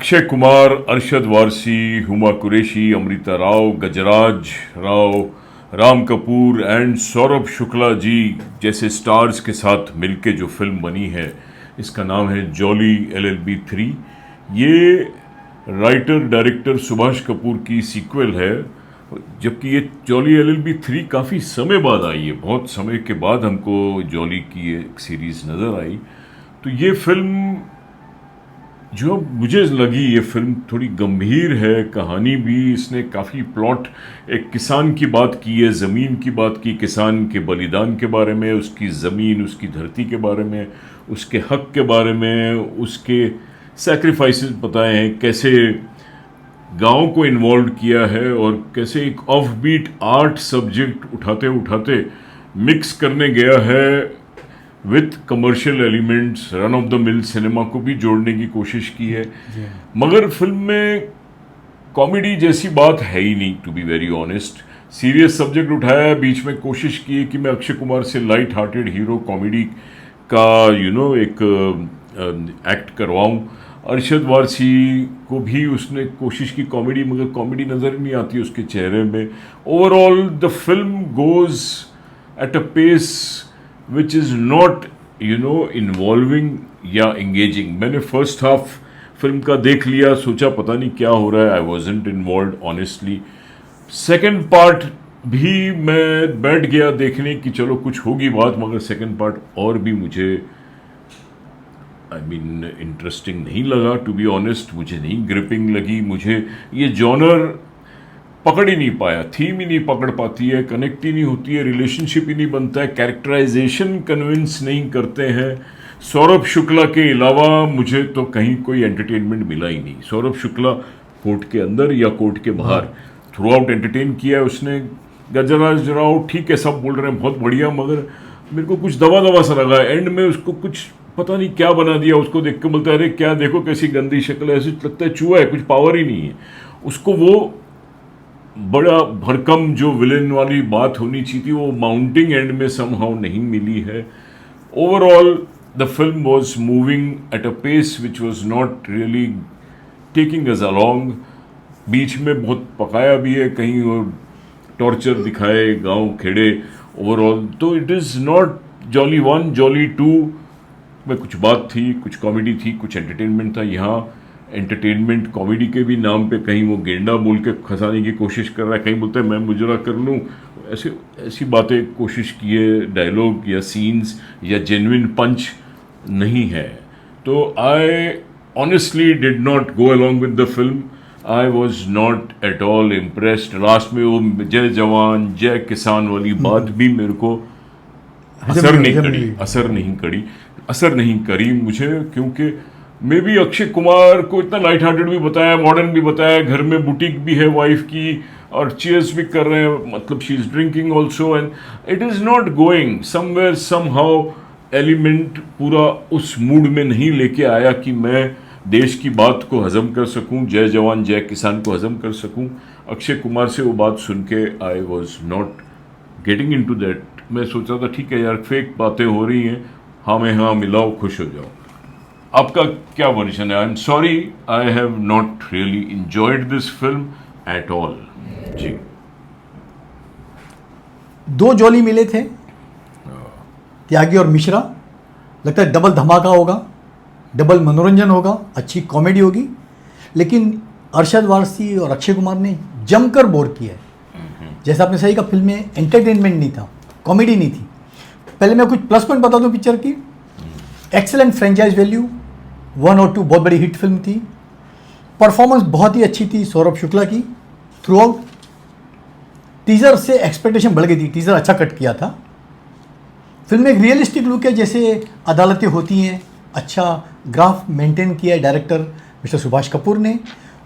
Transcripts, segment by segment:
अक्षय कुमार, अरशद वारसी, हुमा कुरैशी, अमृता राव, गजराज Rao, Ram Kapoor and Saurabh Shukla ji जैसे stars के साथ मिलके जो फिल्म बनी है, इसका नाम है जॉली LLB 3। ये राइटर डायरेक्टर सुभाष कपूर की सीक्वल है, जबकि ये जॉली LLB 3 काफ़ी समय बाद आई है। बहुत समय के बाद हमको जॉली की एक सीरीज़ नज़र आई। तो ये फिल्म जो मुझे लगी, ये फिल्म थोड़ी गंभीर है, कहानी भी इसने काफ़ी प्लॉट एक किसान की बात की है, ज़मीन की बात की, किसान के बलिदान के बारे में, उसकी ज़मीन, उसकी धरती के बारे में, उसके हक के बारे में, उसके सैक्रिफाइसेस बताए हैं, कैसे गांव को इन्वॉल्व किया है और कैसे एक ऑफ बीट आर्ट सब्जेक्ट उठाते उठाते मिक्स करने गया है with commercial elements, run of the mill cinema को भी जोड़ने की कोशिश की है। मगर फिल्म में कॉमेडी जैसी बात है ही नहीं, to be very honest. Serious subject उठाया है, बीच में कोशिश की है कि मैं अक्षय कुमार से लाइट हार्टेड हीरो कॉमेडी का एक एक्ट करवाऊं। अरशद वारसी को भी उसने कोशिश की कॉमेडी, मगर कॉमेडी नज़र नहीं आती उसके चेहरे में। Overall the film goes at a pace which is not involving या engaging। मैंने फर्स्ट हाफ फिल्म का देख लिया, सोचा पता नहीं क्या हो रहा है, I wasn't involve honestly. Second part भी मैं बैठ गया देखने की चलो कुछ होगी बात, मगर सेकेंड पार्ट और भी मुझे इंटरेस्टिंग नहीं लगा, टू बी ऑनेस्ट। मुझे नहीं ग्रिपिंग लगी, मुझे ये जॉनर पकड़ ही नहीं पाया, थीम ही नहीं पकड़ पाती है, कनेक्ट ही नहीं होती है, रिलेशनशिप ही नहीं बनता है, कैरेक्टराइजेशन कन्विंस नहीं करते हैं। सौरभ शुक्ला के अलावा मुझे तो कहीं कोई एंटरटेनमेंट मिला ही नहीं। सौरभ शुक्ला कोर्ट के अंदर या कोर्ट के बाहर थ्रू आउट एंटरटेन किया है उसने। गजराज राव ठीक है, सब बोल रहे हैं बहुत बढ़िया, मगर मेरे को कुछ दबा दबा सा लगा। एंड में उसको कुछ पता नहीं क्या बना दिया, उसको देख के बोलता है अरे क्या देखो कैसी गंदी शक्ल है, ऐसे लगता है चूहा है, कुछ पावर ही नहीं है उसको। वो बड़ा भड़कम जो विलेन वाली बात होनी चाहिए थी, वो माउंटिंग एंड में समहाउ नहीं मिली है। Overall the film was moving at a pace which was not really taking us along. बीच में बहुत पकाया भी है, कहीं और टॉर्चर दिखाए गांव खेड़े। ओवरऑल तो it is not jolly 1, jolly 2 में कुछ बात थी, कुछ कॉमेडी थी, कुछ एंटरटेनमेंट था। यहाँ एंटरटेनमेंट कॉमेडी के भी नाम पे कहीं वो गेंडा बोल के फंसाने की कोशिश कर रहा है, कहीं बोलता है मैं मुजरा कर लूँ, ऐसी बातें कोशिश की है। डायलॉग या सीन्स या जेन्युइन पंच नहीं है। तो I honestly did not go along with the film. I was not at all impressed. Last में वो जय जवान जय किसान वाली बात भी मेरे को असर नहीं करी मुझे, क्योंकि मे बी अक्षय कुमार को इतना लाइट हार्टेड भी बताया, मॉडर्न भी बताया, घर में बुटीक भी है वाइफ की और चीयर्स भी कर रहे हैं, मतलब she is drinking also, and it is not going somewhere somehow. Element पूरा उस मूड में नहीं लेके आया कि मैं देश की बात को हजम कर सकूं, जय जवान जय किसान को हजम कर सकूं। अक्षय कुमार से वो बात सुन के I was not getting in to that. मैं सोच रहा था ठीक है यार, फेक बातें हो रही हैं, हाँ में हाँ मिलाओ, खुश हो जाओ। आपका क्या वर्जन है? I am sorry, I have not really enjoyed this film at all. जी, 2 जॉली मिले थे, त्यागी और मिश्रा। लगता है डबल धमाका होगा, डबल मनोरंजन होगा, अच्छी कॉमेडी होगी। लेकिन अरशद वारसी और अक्षय कुमार ने जमकर बोर किया है। जैसा आपने सही कहा, फिल्म में एंटरटेनमेंट नहीं था, कॉमेडी नहीं थी। पहले मैं कुछ प्लस पॉइंट बता दूं पिक्चर की। एक्सेलेंट फ्रेंचाइज वैल्यू, 1 और 2 बहुत बड़ी हिट फिल्म थी। परफॉर्मेंस बहुत ही अच्छी थी सौरभ शुक्ला की थ्रू आउट। टीजर से एक्सपेक्टेशन बढ़ गई थी, टीजर अच्छा कट किया था। फिल्म में एक रियलिस्टिक लुक है, जैसे अदालतें होती हैं, अच्छा ग्राफ मेंटेन किया है डायरेक्टर मिस्टर सुभाष कपूर ने।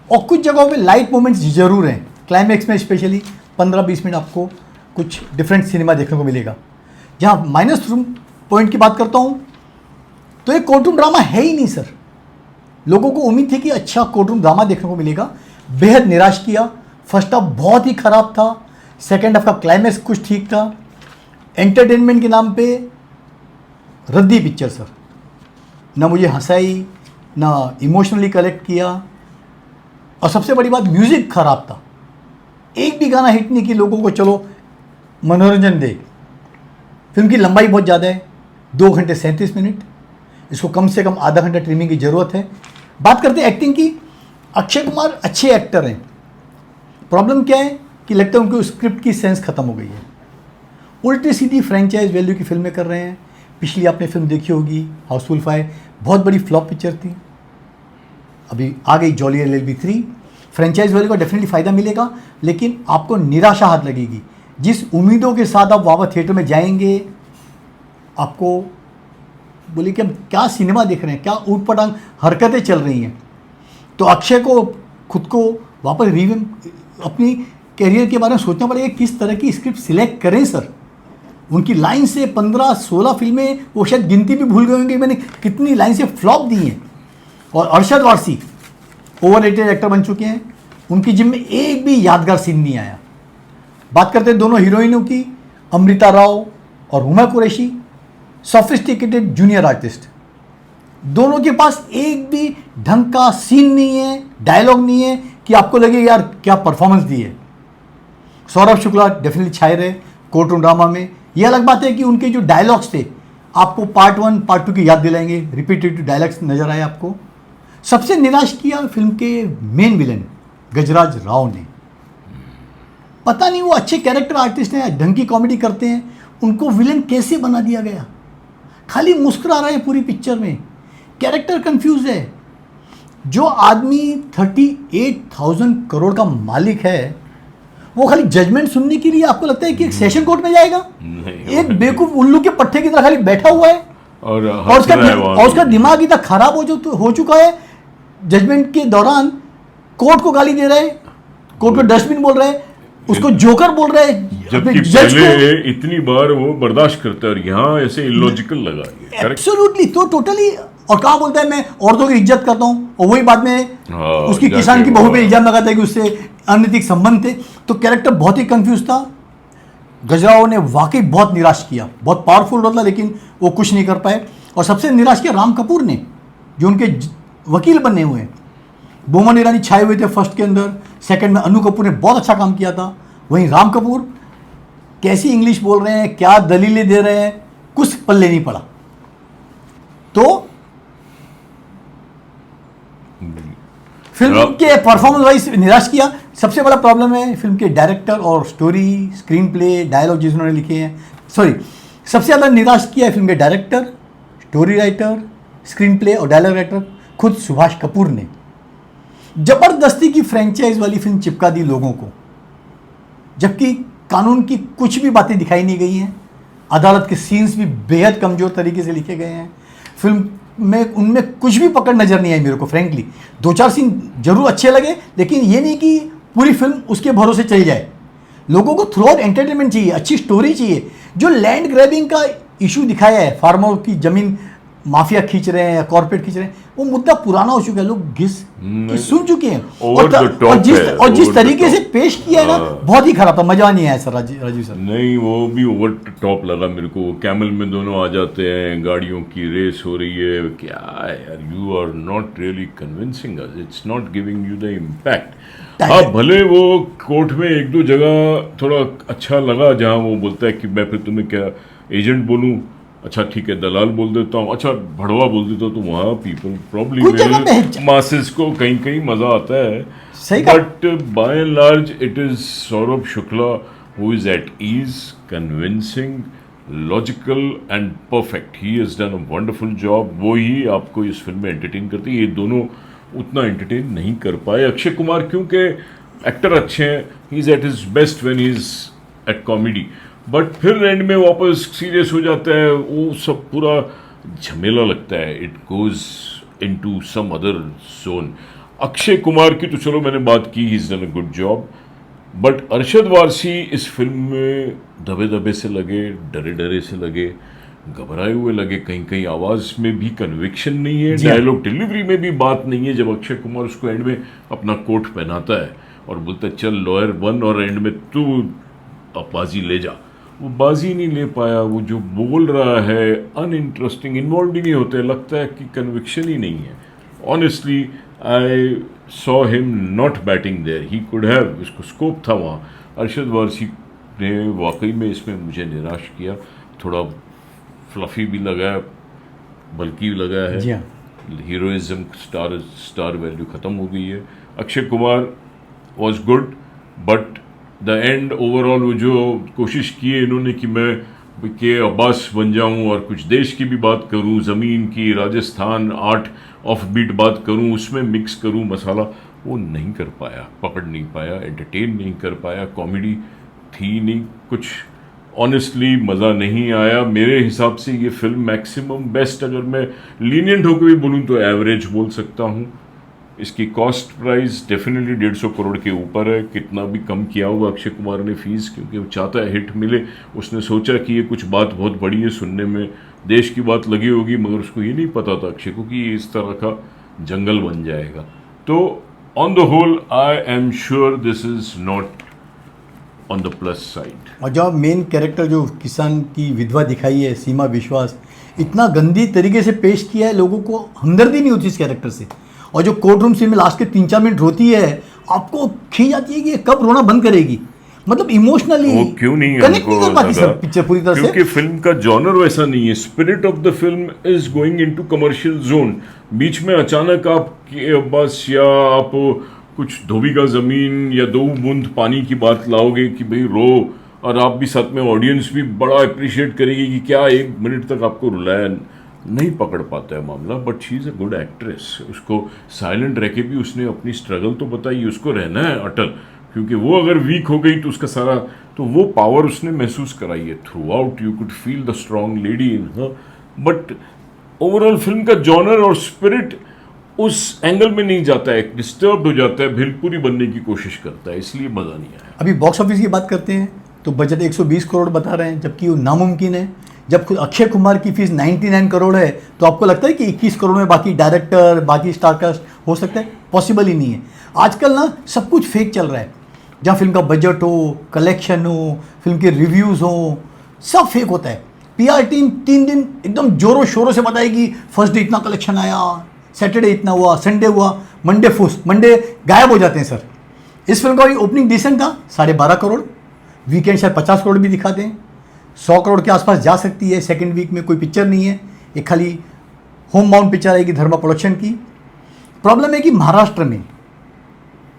और कुछ जगहों पे लाइट मोमेंट्स जरूर हैं, क्लाइमैक्स में स्पेशली 15-20 मिनट आपको कुछ डिफरेंट सिनेमा देखने को मिलेगा। जहाँ माइनस पॉइंट की बात करता हूँ तो एक कोर्टरूम ड्रामा है ही नहीं सर। लोगों को उम्मीद थी कि अच्छा कोर्टरूम ड्रामा देखने को मिलेगा, बेहद निराश किया। फर्स्ट हाफ बहुत ही खराब था, सेकेंड हाफ का क्लाइमैक्स कुछ ठीक था। एंटरटेनमेंट के नाम पे रद्दी पिक्चर सर, ना मुझे हंसाई, ना इमोशनली कलेक्ट किया, और सबसे बड़ी बात, म्यूजिक खराब था। एक भी गाना हिट नहीं कि लोगों को चलो मनोरंजन दे। फिल्म की लंबाई बहुत ज़्यादा है, 2 घंटे 37 मिनट। इसको कम से कम आधा घंटा ट्रिमिंग की ज़रूरत है। बात करते हैं एक्टिंग की। अक्षय कुमार अच्छे एक्टर हैं। प्रॉब्लम क्या है कि लगता है उनको स्क्रिप्ट की सेंस खत्म हो गई है। उल्टी सीधी फ्रेंचाइज वैल्यू की फिल्में कर रहे हैं। पिछली आपने फिल्म देखी होगी हाउसफुल 5, बहुत बड़ी फ्लॉप पिक्चर थी। अभी आ गई जॉली LLB 3। फ्रेंचाइज वैल्यू का डेफिनेटली फ़ायदा मिलेगा, लेकिन आपको निराशा हाथ लगेगी। जिस उम्मीदों के साथ आप वापस थिएटर में जाएंगे, आपको बोले कि हम क्या सिनेमा देख रहे हैं, क्या ऊटपटांग हरकतें चल रही हैं। तो अक्षय को खुद को वापस अपनी कैरियर के बारे में सोचना पड़ेगा, किस तरह की स्क्रिप्ट सिलेक्ट करें सर। उनकी लाइन से 15-16 फिल्में, वो शायद गिनती भी भूल गए होंगे मैंने कितनी लाइन से फ्लॉप दी हैं। और अरशद वारसी ओवररेटेड एक्टर बन चुके हैं। उनकी जिम में एक भी यादगार सीन नहीं आया। बात करते हैं दोनों हीरोइनों की, अमृता राव और Huma Qureshi, sophisticated junior artist. दोनों के पास एक भी ढंग का सीन नहीं है, डायलॉग नहीं है कि आपको लगे यार क्या परफॉर्मेंस दी है। सौरभ शुक्ला डेफिनेटली छाए रहे कोर्ट रूम ड्रामा में। यह अलग बात है कि उनके जो डायलॉग्स थे आपको पार्ट 1 पार्ट 2 की याद दिलाएंगे, रिपीटेटिव डायलॉग्स नजर आए आपको। सबसे निराश किया फिल्म के मेन विलन गजराज राव ने। पता नहीं वो अच्छे कैरेक्टर आर्टिस्ट हैं, ढंग की कॉमेडी करते हैं, उनको विलन कैसे बना दिया गया। खाली मुस्कुरा रहे हैं पूरी पिक्चर में, कैरेक्टर कंफ्यूज है। जो आदमी 38,000 करोड़ का मालिक है, वो खाली जजमेंट सुनने के लिए आपको लगता है कि एक सेशन कोर्ट में जाएगा? एक बेवकूफ उल्लू के पट्टे की तरह खाली बैठा हुआ है और उसका दिमाग इतना खराब हो चुका है। जजमेंट के दौरान कोर्ट को गाली दे रहा है, कोर्ट को डस्टबिन बोल रहा है, उसको जोकर बोल रहा है, जबकि पहले इतनी बार वो बर्दाश्त करता है और यहाँ ऐसे इलॉजिकल लगा। एब्सोल्युटली। तो टोटली। और कहाँ बोलता है मैं औरतों की इज्जत करता हूँ, और वही बाद में उसकी किसान की बहू पे इल्जाम लगाता है कि उससे अनैतिक संबंध थे। तो कैरेक्टर बहुत ही कंफ्यूज था। गजराव ने वाकई बहुत निराश किया। बहुत पावरफुल रोल था लेकिन वो कुछ नहीं कर पाए। और सबसे निराश किया राम कपूर ने, जो उनके वकील बने हुए हैं। बोमन ईरानी छाए हुए थे फर्स्ट के अंदर, सेकंड में अनु कपूर ने बहुत अच्छा काम किया था। वहीं राम कपूर कैसी इंग्लिश बोल रहे हैं, क्या दलीलें दे रहे हैं, कुछ पल्ले नहीं पड़ा। तो फिल्म के परफॉर्मेंस वाइज निराश किया। सबसे बड़ा प्रॉब्लम है फिल्म के डायरेक्टर और स्टोरी, स्क्रीन प्ले, डायलॉग जिन्होंने लिखे हैं। सबसे ज़्यादा निराश किया है फिल्म के director, story writer, screen play और डायलॉग राइटर खुद सुभाष कपूर ने। जबरदस्ती की फ्रेंचाइज वाली फिल्म चिपका दी लोगों को, जबकि कानून की कुछ भी बातें दिखाई नहीं गई हैं। अदालत के सीन्स भी बेहद कमज़ोर तरीके से लिखे गए हैं। फिल्म में उनमें कुछ भी पकड़ नज़र नहीं आई मेरे को। फ्रेंकली 2-4 सीन जरूर अच्छे लगे, लेकिन ये नहीं कि पूरी फिल्म उसके भरोसे चली जाए। लोगों को थ्रू आउट एंटरटेनमेंट चाहिए, अच्छी स्टोरी चाहिए। जो लैंड ग्रैबिंग का इशू दिखाया है, फार्मर की ज़मीन माफिया खींच रहे हैं या कॉर्पोरेट खींच रहे हैं, वो मुद्दा पुराना हो चुका है। लोग सुन चुके हैं। और जिस तरीके से पेश किया है ना, बहुत ही खराब था। मजा नहीं आया सर। राजीव सर नहीं, वो भी ओवर टॉप लगा मेरे को। कैमल में दोनों आ जाते हैं, गाड़ियों की रेस हो रही है। क्या है यार, you are not really convincing us, it's not giving you the impact. हाँ, भले वो कोर्ट में 1-2 जगह थोड़ा अच्छा लगा, जहाँ वो बोलता है कि मैं फिर तुम्हें क्या एजेंट बोलूँ, अच्छा ठीक है दलाल बोल देता हूँ, अच्छा भड़वा बोल देता हूँ, तो वहाँ पीपल प्रॉब्ली मासेस को कहीं कहीं मजा आता है। But by and large it is Saurabh Shukla who is at ease, convincing, logical and perfect. He has done a wonderful job. वो ही आपको इस फिल्म में एंटरटेन करती है। ये दोनों उतना एंटरटेन नहीं कर पाए। अक्षय कुमार क्योंकि एक्टर अच्छे हैं, he is at his best when he is at comedy, but फिर एंड में वापस सीरियस हो जाता है। वो सब पूरा झमेला लगता है। It goes into some other zone. Akshay Kumar की तो चलो मैंने बात की, he is done a good job, but Arshad Warsi इस फिल्म में दबे दबे से लगे, डरे डरे से लगे, घबराए हुए लगे। कहीं कहीं आवाज़ में भी कन्विक्शन नहीं है, डायलॉग डिलीवरी में भी बात नहीं है। जब अक्षय कुमार उसको एंड में अपना कोट पहनाता है और बोलता है चल लॉयर बन और एंड में तू अब बाजी ले जा, वो बाजी नहीं ले पाया। वो जो बोल रहा है अनइंटरेस्टिंग, इन्वॉल्व ही नहीं होते, लगता है कि कन्विक्शन ही नहीं है। Honestly I saw him not batting there, he could have, उसको स्कोप था वहाँ। अरशद वारसी ने वाकई में इसमें मुझे निराश किया, थोड़ा फ्लफी भी लगा, बल्कि लगा है, जी हाँ। हीरोइज्म स्टार वैल्यू ख़त्म हो गई है। Akshay Kumar was good, but the end overall वो जो कोशिश की है इन्होंने कि मैं के अब्बास बन जाऊं और कुछ देश की भी बात करूं, ज़मीन की, राजस्थान, आर्ट ऑफ बीट बात करूं, उसमें मिक्स करूं मसाला, वो नहीं कर पाया, पकड़ नहीं पाया, एंटरटेन नहीं कर पाया, कॉमेडी थी नहीं, कुछ ऑनेस्टली मज़ा नहीं आया। मेरे हिसाब से ये फिल्म मैक्सिमम बेस्ट, अगर मैं लीनियंट होकर भी बोलूँ तो एवरेज बोल सकता हूँ। इसकी कॉस्ट प्राइस डेफिनेटली 150 करोड़ के ऊपर है। कितना भी कम किया होगा अक्षय कुमार ने फीस, क्योंकि वो चाहता है हिट मिले। उसने सोचा कि ये कुछ बात बहुत बड़ी है, सुनने में देश की बात लगी होगी, मगर उसको ये नहीं पता था अक्षय को कि ये इस तरह का जंगल बन जाएगा। तो on the whole I am sure this is not on the plus side. और जो मेन कैरेक्टर जो किसान की विधवा दिखाई है सीमा विश्वास, इतना गंदी तरीके से पेश किया है, लोगों को हमदर्दी नहीं होती इस कैरेक्टर से। और जो कोर्ट रूम सीन में लास्ट के 3-4 मिनट रोती है, आपको खींच जाती है कि ये कब रोना बंद करेगी। मतलब इमोशनली वो क्यों नहीं कनेक्ट नहीं कर पाती सर पिक्चर पूरी तरह से, क्योंकि फिल्म का जॉनर वैसा नहीं है। Spirit of the film is going into commercial zone. बीच में अचानक आप बस या आप कुछ धोबी का जमीन या 2 बूंद पानी की बात लाओगे कि भाई रो, और आप भी साथ में, ऑडियंस भी बड़ा अप्रिशिएट करेगी कि क्या 1 मिनट तक आपको रुलाया, नहीं पकड़ पाता है मामला। But she is a good actress. उसको साइलेंट रह के भी उसने अपनी स्ट्रगल तो बताई, उसको रहना है अटल, क्योंकि वो अगर वीक हो गई तो उसका सारा, तो वो पावर उसने महसूस कराई है through out. You could feel the strong lady in her. But overall film का जॉनर और स्पिरिट उस एंगल में नहीं जाता है, डिस्टर्ब हो जाता है, भेलपुरी बनने की कोशिश करता है, इसलिए मज़ा नहीं आया। अभी बॉक्स ऑफिस की बात करते हैं तो बजट 120 करोड़ बता रहे हैं, जबकि वो नामुमकिन है। जब खुद अक्षय कुमार की फीस 99 करोड़ है, तो आपको लगता है कि 21 करोड़ में बाकी डायरेक्टर, बाकी स्टारकास्ट हो सकता है? पॉसिबल ही नहीं है। आजकल ना सब कुछ फेक चल रहा है, जहाँ फिल्म का बजट हो, कलेक्शन हो, फिल्म के रिव्यूज़ हो, सब फेक होता है। पीआर टीम 3 दिन एकदम जोरों शोरों से बताएगी, फर्स्ट डे इतना कलेक्शन आया, सैटरडे इतना हुआ, संडे हुआ, मंडे फुस, मंडे गायब हो जाते हैं सर। इस फिल्म का भी ओपनिंग डिसेंट था, 12.5 करोड़, वीकेंड शायद 50 करोड़ भी दिखाते हैं, 100 करोड़ के आसपास जा सकती है। सेकंड वीक में कोई पिक्चर नहीं है, एक खाली होम बाउंड पिक्चर आएगी धर्मा प्रोडक्शन की। प्रॉब्लम है कि महाराष्ट्र में,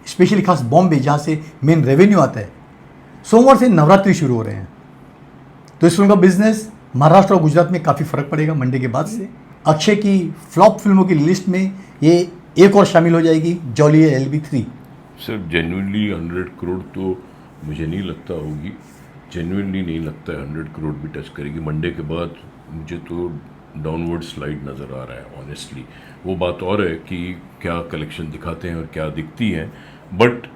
स्पेशली खास बॉम्बे जहाँ से मेन रेवेन्यू आता है, सोमवार से नवरात्रि शुरू हो रहे हैं, तो इस फिल्म का बिजनेस महाराष्ट्र और गुजरात में काफ़ी फर्क पड़ेगा मंडे के बाद से। अक्षय की फ्लॉप फिल्मों की लिस्ट में ये एक और शामिल हो जाएगी, jolly LB 3। Sir genuinely 100 crore तो मुझे नहीं लगता होगी, जेन्युइनली नहीं लगता है 100 करोड़ भी टच करेगी मंडे के बाद। मुझे तो डाउनवर्ड स्लाइड नज़र आ रहा है ऑनेस्टली। वो बात और है कि क्या कलेक्शन दिखाते हैं और क्या दिखती है, but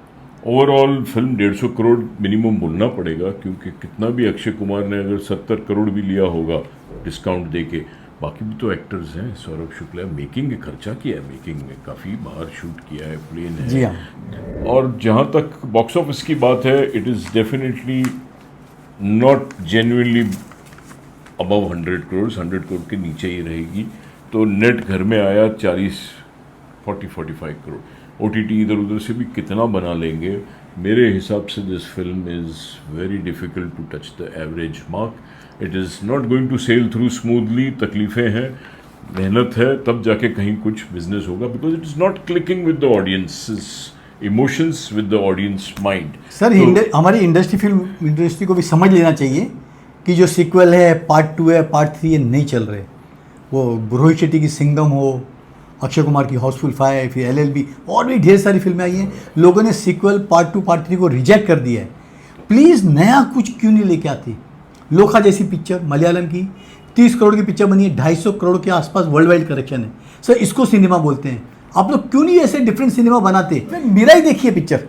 overall film 150 crore minimum बोलना पड़ेगा, क्योंकि कितना भी अक्षय कुमार ने अगर 70 करोड़ भी लिया होगा डिस्काउंट दे के, बाकी भी तो एक्टर्स हैं। सौरभ शुक्ला मेकिंग में खर्चा किया है, मेकिंग में काफ़ी बाहर शूट किया है, प्लेन है। जी हाँ। और जहाँ तक बॉक्स ऑफिस की बात है, it is definitely not genuinely above 100 crore, 100 crore के नीचे ही रहेगी। तो नेट घर में आया 40-45 करोड़। OTT इधर उधर से भी कितना बना लेंगे, मेरे हिसाब से this film is very difficult to touch the average mark. It is not going to sail through smoothly. तकलीफ़ें हैं, मेहनत है, तब जाके कहीं कुछ बिजनेस होगा, because it is not clicking with the audience emotions with the audience mind. Sir हमारी इंडस्ट्री, फिल्म इंडस्ट्री को भी समझ लेना चाहिए कि जो सीक्वल है, पार्ट 2 है, पार्ट 3 है, नहीं चल रहे। वो रोहित शेट्टी की सिंघम हो, अक्षय कुमार की हाउसफुल 5, फिर LLB, और भी ढेर सारी फिल्में आई हैं, लोगों ने सीक्वल पार्ट 2 पार्ट 3 को रिजेक्ट कर दिया है। प्लीज़ नया कुछ क्यों नहीं लेके आते? लोखा जैसी पिक्चर मलयालम की 30 करोड़ की पिक्चर बनी है, 250 करोड़ के आसपास वर्ल्ड वाइड कलेक्शन है। सर इसको सिनेमा बोलते हैं। आप लोग क्यों नहीं ऐसे डिफरेंट सिनेमा बनाते? मेरा ही देखिए पिक्चर,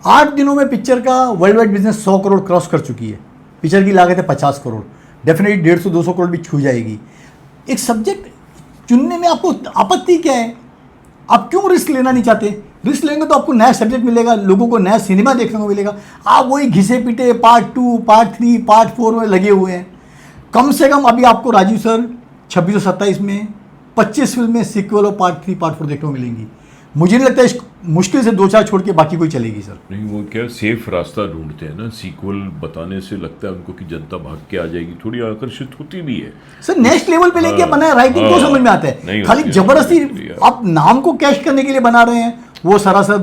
8 दिनों में पिक्चर का world wide business 100 crore cross कर चुकी है। पिक्चर की लागत है 50 करोड़, डेफिनेटली 150-200 करोड़ भी छू जाएगी। एक सब्जेक्ट चुनने में आपको आपत्ति क्या है? आप क्यों रिस्क लेना नहीं चाहते? रिस्क लेंगे तो आपको नया सब्जेक्ट मिलेगा, लोगों को नया सिनेमा देखने को मिलेगा। आप वही घिसे पीटे पार्ट 2, पार्ट 3, पार्ट 4 में लगे हुए हैं। कम से कम अभी आपको राजीव सर 26 और 27 में 25 फिल्में सीक्वल और पार्ट 3 पार्ट 4 देखने को मिलेंगी। मुझे नहीं लगता इस मुश्किल से 2-4 छोड़ के बाकी कोई चलेगी सर। नहीं, वो क्या सेफ रास्ता ढूंढते हैं ना, सीक्वल बताने से लगता है उनको कि जनता भाग के आ जाएगी, थोड़ी आकर्षित होती भी है। सर नेक्स्ट लेवल पे लेके बना है, राइटिंग को समझ में आता है, नहीं खाली होती है, जबरदस्ती नहीं होती है। आप नाम को कैश करने के लिए बना रहे हैं, वो सरासर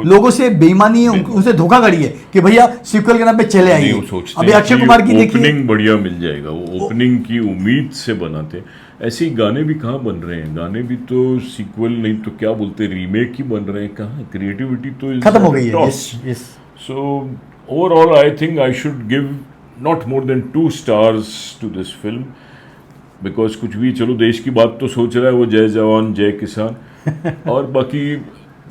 लोगों से बेईमानी है, उनसे धोखाधड़ी है कि भैया सीक्वल के नाम पे चले नहीं, वो आइए। सोचते अभी हैं अक्षय कि कुमार की देखिए, ओपनिंग बढ़िया मिल जाएगा, वो ओपनिंग की उम्मीद से बनाते हैं। ऐसे ही गाने भी कहाँ बन रहे हैं, गाने भी तो सीक्वल नहीं तो क्या बोलते हैं, रीमेक ही बन रहे हैं। कहाँ क्रिएटिविटी तो खत्म हो गई है। Yes yes. So overall I think I should give not more than 2 stars to this film, because कुछ भी चलो देश की बात तो सोच रहा है वो, जय जवान जय किसान और बाकी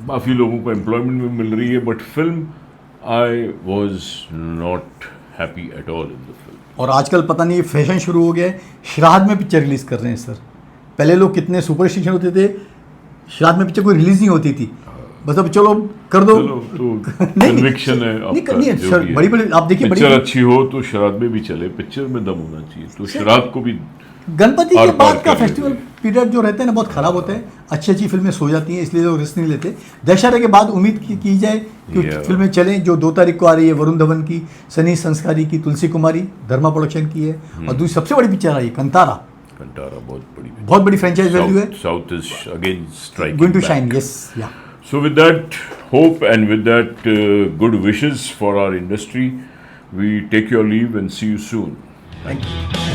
काफ़ी लोगों को एम्प्लॉयमेंट भी मिल रही है, but film I was not happy at all in the film. और आजकल पता नहीं फैशन शुरू हो गया है, श्राद्ध में पिक्चर रिलीज कर रहे हैं सर। पहले लोग कितने सुपरस्टिशन होते थे, श्राद्ध में पिक्चर कोई रिलीज नहीं होती थी, बस अब चलो कर दो। चलो तो कन्विक्शन है आपका, नहीं जो सर, भी है। बड़ी बड़ी आप देखिए, पिक्चर बड़ी अच्छी हो तो श्राद्ध में भी चले, पिक्चर में दम होना चाहिए, तो श्राद्ध को भी गणपति आर के पार बाद का कर फेस्टिवल लेते पीरियड जो रहता है ना बहुत खराब होता है, अच्छी अच्छी फिल्में सो जाती हैं, इसलिए लोग रिस्क नहीं लेते। दशहरे के बाद उम्मीद की जाए कि Yeah. फिल्में चलें। जो 2 तारीख को आ रही है वरुण धवन की, सनी संस्कारी की, तुलसी कुमारी, धर्मा प्रोडक्शन की है, और दूसरी सबसे बड़ी पिक्चर आई है कंतारा, कंटारा बहुत बड़ी फ्रेंचाइज वैल्यू है, south is again striking going to shine. Yes yeah. So with that hope and with that good wishes for our industry, we take your leave and see you soon. Thank you.